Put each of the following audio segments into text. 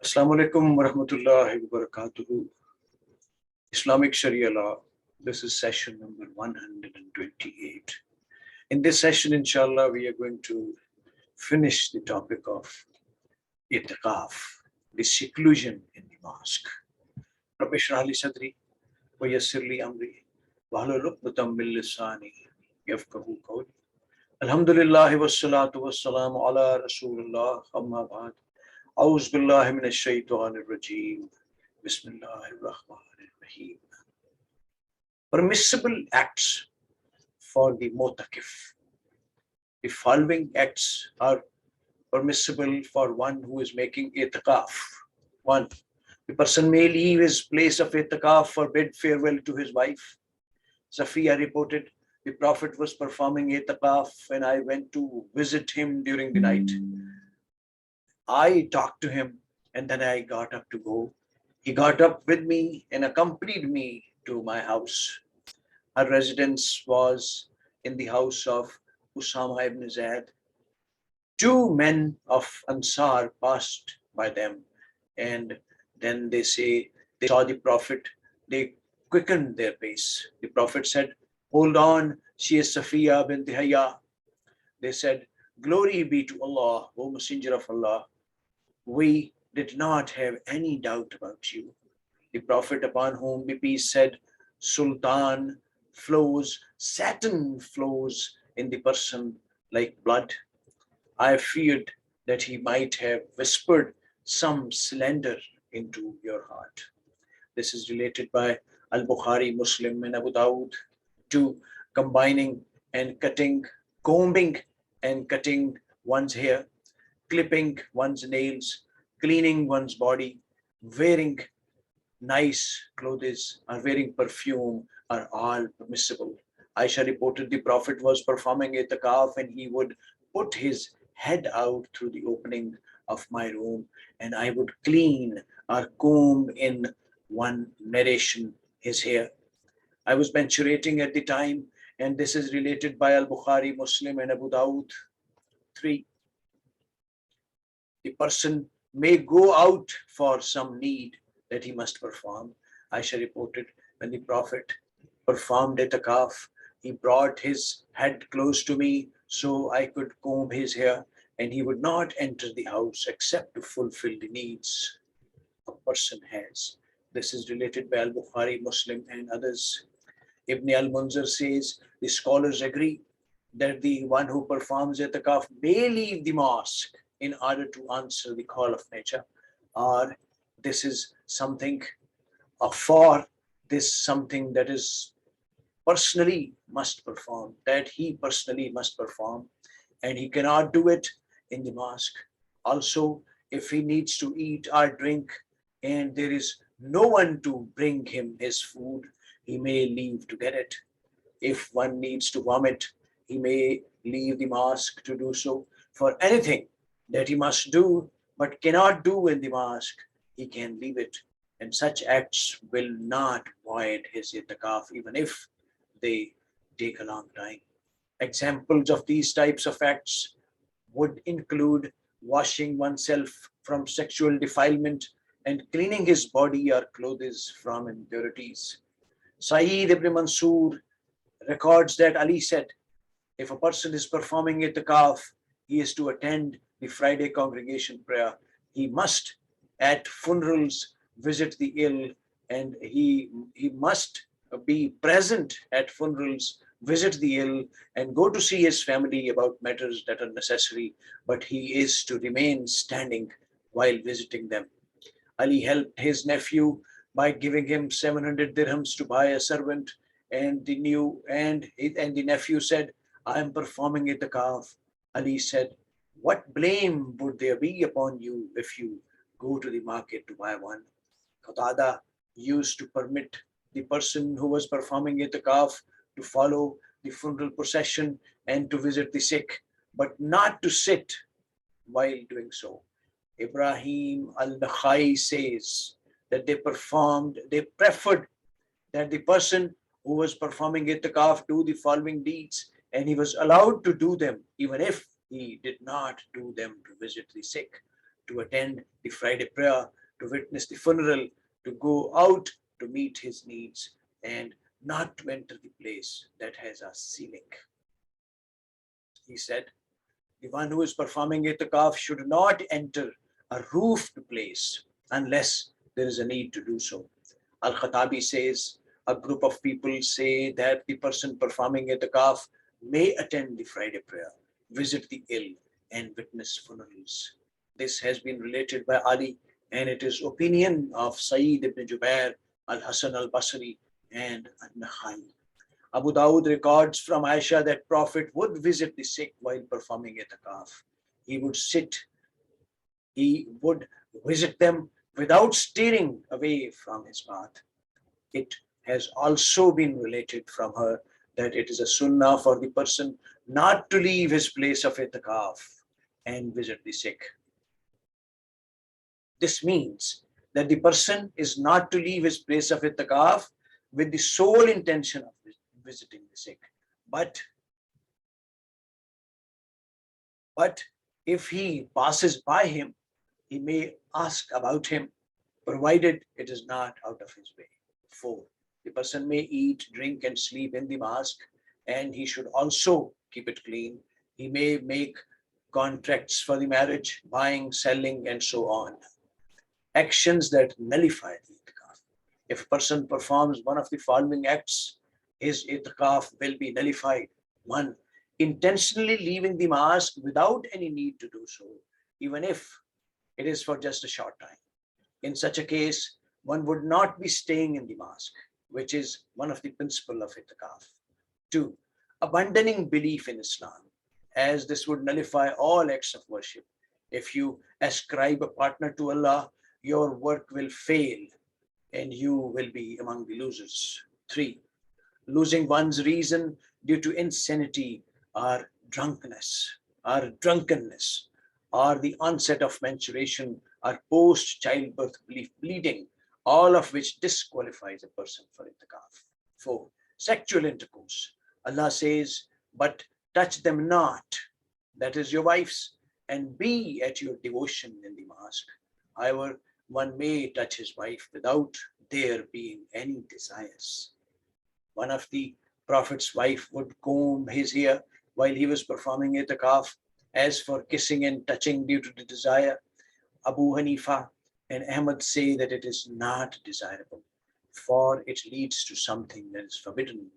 Assalamu alaikum wa rahmatullahi wa barakatuhu. Islamic Sharia law. This is session number 128. In this session, inshallah, we are going to finish the topic of i'tikaf, the seclusion in the mosque. Rabbi shrah li sadri wa yassir li amri wahlul uqdatam min lisani yafqahu qawli. Alhamdulillah wassalatu wassalamu ala rasulillah amma ba'd. A'udhu billahi minash shaitanir rajeem. Bismillahir rahmanir rahim. Permissible acts for the mu'takif. The following acts are permissible for one who is making i'tikaf. 1. The person may leave his place of i'tikaf for bid farewell to his wife. Safiyyah reported, the Prophet was performing i'tikaf and I went to visit him during the night. I talked to him and then I got up to go. He got up with me and accompanied me to my house. Our residence was in the house of Usama ibn Zayd. Two men of Ansar passed by them and then they say they saw the Prophet. They quickened their pace. The Prophet said, "Hold on, she is Safiyyah bint Hayya." They said, "Glory be to Allah, O Messenger of Allah. We did not have any doubt about you." The Prophet, upon whom be peace, said, "Sultan flows, satin flows in the person like blood." I feared that he might have whispered some slander into your heart. This is related by Al-Bukhari, Muslim, and Abu Dawud. 2. Combining and cutting, combing and cutting one's hair, clipping one's nails, cleaning one's body, wearing nice clothes, or wearing perfume are all permissible. Aisha reported the Prophet was performing i'tikaf and he would put his head out through the opening of my room and I would clean or comb in one narration his hair. I was menstruating at the time and this is related by Al-Bukhari, Muslim, and Abu Dawud. 3. The person may go out for some need that he must perform. Aisha reported when the Prophet performed i'tikaf, he brought his head close to me so I could comb his hair and he would not enter the house except to fulfill the needs a person has. This is related by Al-Bukhari, Muslim, and others. Ibn al-Munzir says the scholars agree that the one who performs i'tikaf may leave the mosque in order to answer the call of nature, or this is something for this something that is personally must perform, that he personally must perform, and he cannot do it in the mosque. Also, if he needs to eat or drink and there is no one to bring him his food, he may leave to get it. If one needs to vomit, he may leave the mosque to do so. For anything that he must do but cannot do in the mosque, he can leave it. And such acts will not void his i'tikaf even if they take a long time. Examples of these types of acts would include washing oneself from sexual defilement and cleaning his body or clothes from impurities. Syed ibn Mansur records that Ali said, if a person is performing i'tikaf, he is to attend the Friday congregation prayer. He must, at funerals, visit the ill, and he must be present at funerals, visit the ill, and go to see his family about matters that are necessary, but he is to remain standing while visiting them. Ali helped his nephew by giving him 700 dirhams to buy a servant, and the nephew said, "I am performing i'tikaf." Ali said, "What blame would there be upon you if you go to the market to buy one?" Qatada used to permit the person who was performing i'tikaf to follow the funeral procession and to visit the sick, but not to sit while doing so. Ibrahim al-Nakhai says that they preferred that the person who was performing i'tikaf do the following deeds, and he was allowed to do them even if he did not do them to visit the sick. to attend the Friday prayer, to witness the funeral, to go out to meet his needs, and not to enter the place that has a ceiling. He said, the one who is performing itikaf should not enter a roofed place unless there is a need to do so. Al-Khattabi says, a group of people say that the person performing itikaf may attend the Friday prayer, visit the ill, and witness funerals. This has been related by Ali, and it is opinion of Syed ibn Jubair, Al-Hasan al-Basri, and An-Nakhai. Abu Dawud records from Aisha that Prophet would visit the sick while performing itikaf. He would visit them without steering away from his path. It has also been related from her that it is a sunnah for the person not to leave his place of itikaf and visit the sick. This means that the person is not to leave his place of itikaf with the sole intention of visiting the sick. But if he passes by him, he may ask about him, provided it is not out of his way. 4. The person may eat, drink, and sleep in the mosque, and he should also keep it clean. He may make contracts for the marriage, buying, selling, and so on. Actions that nullify the itikaf. If a person performs one of the following acts, his itikaf will be nullified. 1. Intentionally leaving the mosque without any need to do so, even if it is for just a short time. In such a case, one would not be staying in the mosque, which is one of the principles of itikaf. 2. Abandoning belief in Islam, as this would nullify all acts of worship. If you ascribe a partner to Allah, your work will fail and you will be among the losers. 3. Losing one's reason due to insanity or drunkenness, or the onset of menstruation or post-childbirth bleeding, all of which disqualifies a person for itikaf. 4. Sexual intercourse. Allah says, but touch them not, that is your wives, and be at your devotion in the mosque. However, one may touch his wife without there being any desires. One of the Prophet's wife would comb his hair while he was performing itikaf. As for kissing and touching due to the desire, Abu Hanifa and Ahmad say that it is not desirable, for it leads to something that is forbidden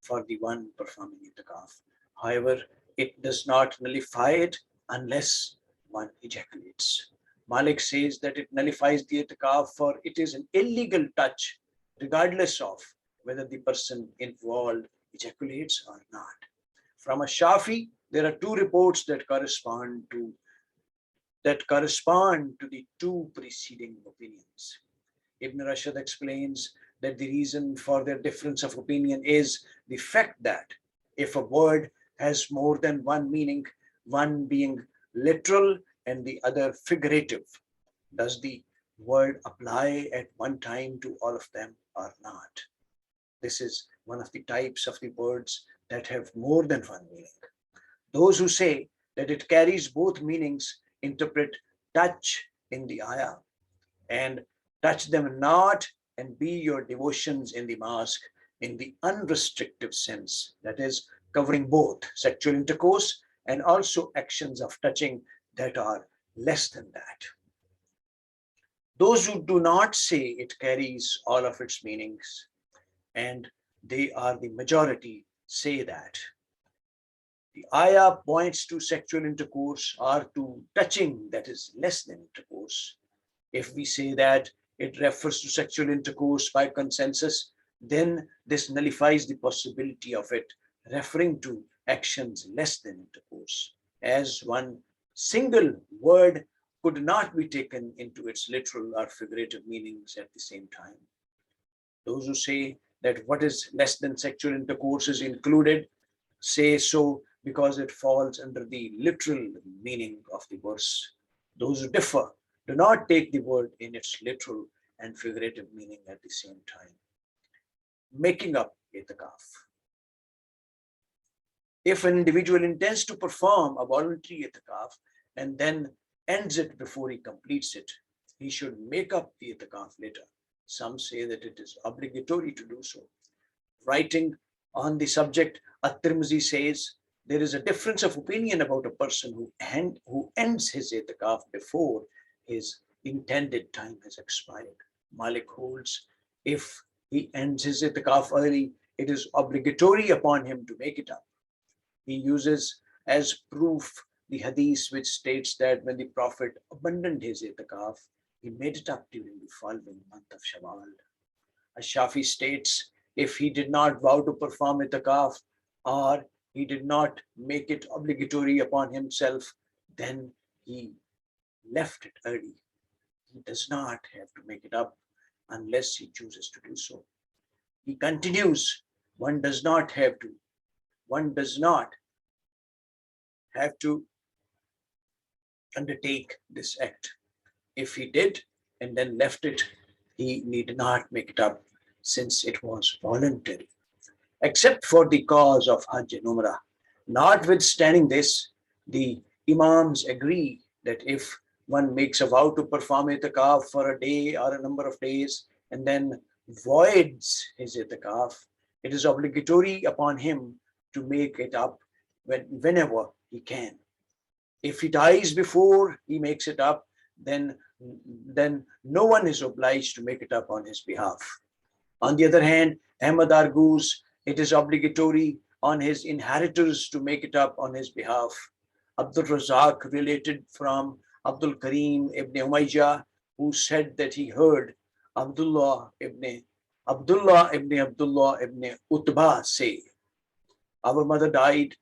for the one performing itikaf. However, it does not nullify it unless one ejaculates. Malik says that it nullifies the itikaf, for it is an illegal touch, regardless of whether the person involved ejaculates or not. From a Shafi, there are 2 reports that correspond to the 2 preceding opinions. Ibn Rashid explains that the reason for their difference of opinion is the fact that if a word has more than one meaning, one being literal and the other figurative, does the word apply at one time to all of them or not? This is one of the types of the words that have more than one meaning. Those who say that it carries both meanings interpret touch in the ayah and touch them not and be your devotions in the mosque in the unrestricted sense, that is, covering both sexual intercourse and also actions of touching that are less than that. Those who do not say it carries all of its meanings, and they are the majority, say that the ayah points to sexual intercourse or to touching that is less than intercourse. If we say that it refers to sexual intercourse by consensus, then this nullifies the possibility of it referring to actions less than intercourse, as one single word could not be taken into its literal or figurative meanings at the same time. Those who say that what is less than sexual intercourse is included say so because it falls under the literal meaning of the verse. Those who differ do not take the word in its literal and figurative meaning at the same time. Making up itikaf. If an individual intends to perform a voluntary itikaf and then ends it before he completes it, he should make up the itikaf later. Some say that it is obligatory to do so. Writing on the subject, At-Tirmidhi says there is a difference of opinion about a person who ends his itikaf before his intended time has expired. Malik holds if he ends his itikaf early, it is obligatory upon him to make it up. He uses as proof the hadith which states that when the Prophet abandoned his itikaf, he made it up during the following month of Shawwal. Ash-Shafi states if he did not vow to perform itikaf or he did not make it obligatory upon himself, then he left it early. He does not have to make it up unless he chooses to do so. He continues, one does not have to undertake this act. If he did and then left it, he need not make it up since it was voluntary, except for the cause of Hajj and Umrah. Notwithstanding this, the Imams agree that if one makes a vow to perform itikaf for a day or a number of days and then voids his itikaf, it is obligatory upon him to make it up whenever he can. If he dies before he makes it up, then no one is obliged to make it up on his behalf. On the other hand, Ahmad argues it is obligatory on his inheritors to make it up on his behalf. Abdul Razak related from Abdul Karim ibn Umayyah, who said that he heard Abdullah ibn Utbah say, our mother died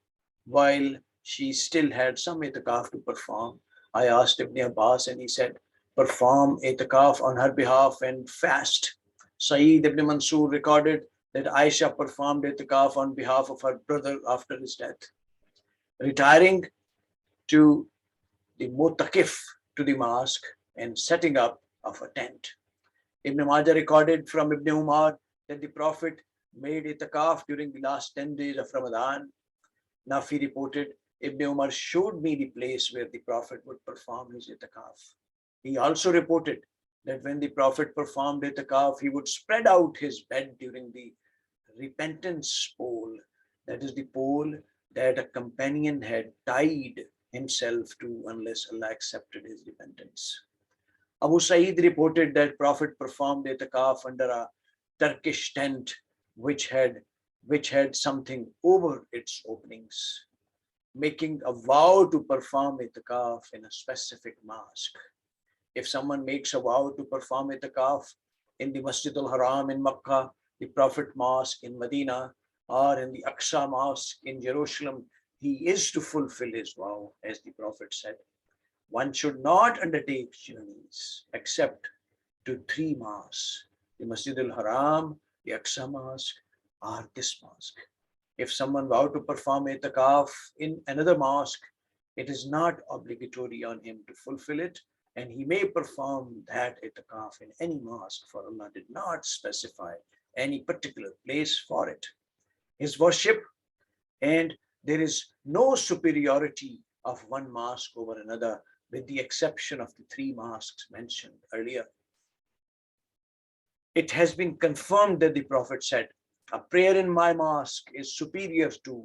while she still had some itikaf to perform. I asked Ibn Abbas and he said, perform itikaf on her behalf and fast. Syed ibn Mansur recorded that Aisha performed itikaf on behalf of her brother after his death. Retiring to the mutakif, to the mosque, and setting up of a tent. Ibn Majah recorded from Ibn Umar that the Prophet made itikaf during the last 10 days of Ramadan. Nafi reported, Ibn Umar showed me the place where the Prophet would perform his itikaf. He also reported that when the Prophet performed itikaf, he would spread out his bed during the repentance pole, that is the pole that a companion had tied himself to unless Allah accepted his repentance. Abu Sa'id reported that Prophet performed itikaf under a Turkish tent which had something over its openings, making a vow to perform itikaf in a specific mosque. If someone makes a vow to perform itikaf in the Masjid al-Haram in Makkah, the Prophet Mosque in Medina, or in the Aqsa Mosque in Jerusalem, he is to fulfill his vow, as the Prophet said. One should not undertake journeys except to 3 mosques, the Masjid al-Haram, the Aqsa Mosque, or this mosque. If someone vow to perform itikaf in another mosque, it is not obligatory on him to fulfill it, and he may perform that itikaf in any mosque, for Allah did not specify any particular place for it. His worship, and there is no superiority of one mosque over another, with the exception of the 3 mosques mentioned earlier. It has been confirmed that the Prophet said, a prayer in my mosque is superior to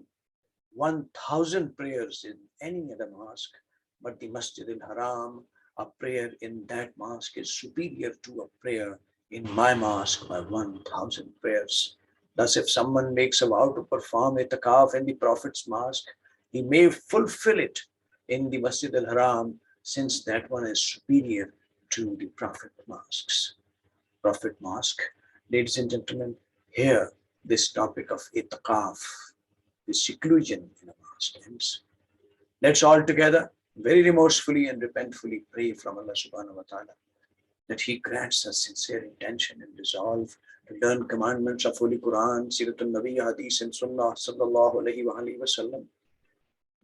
1,000 prayers in any other mosque, but the Masjid al-Haram, a prayer in that mosque is superior to a prayer in my mosque by 1,000 prayers. Thus, if someone makes a vow to perform itikaf in the Prophet's mosque, he may fulfill it in the Masjid al-Haram, since that one is superior to the Prophet mosques. Prophet Mosque. Ladies and gentlemen, here this topic of itikaf, the seclusion in a mosque ends. Let's all together very remorsefully and repentfully pray from Allah subhanahu wa ta'ala that He grants us sincere intention and resolve to learn commandments of Holy Quran, Siratul Nabi, Hadith and Sunnah sallallahu alayhi wa sallam.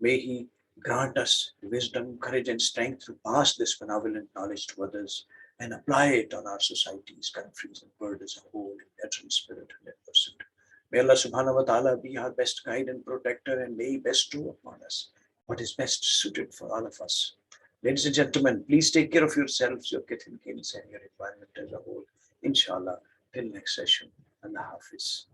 May He grant us wisdom, courage and strength to pass this benevolent knowledge to others and apply it on our societies, countries and world as a whole in letter and spirit and pursuit. May Allah subhanahu wa ta'ala be our best guide and protector, and may He bestow upon us what is best suited for all of us. Ladies and gentlemen, please take care of yourselves, your kith and kins, and your environment as a whole. Inshallah, till next session. Allah Hafiz.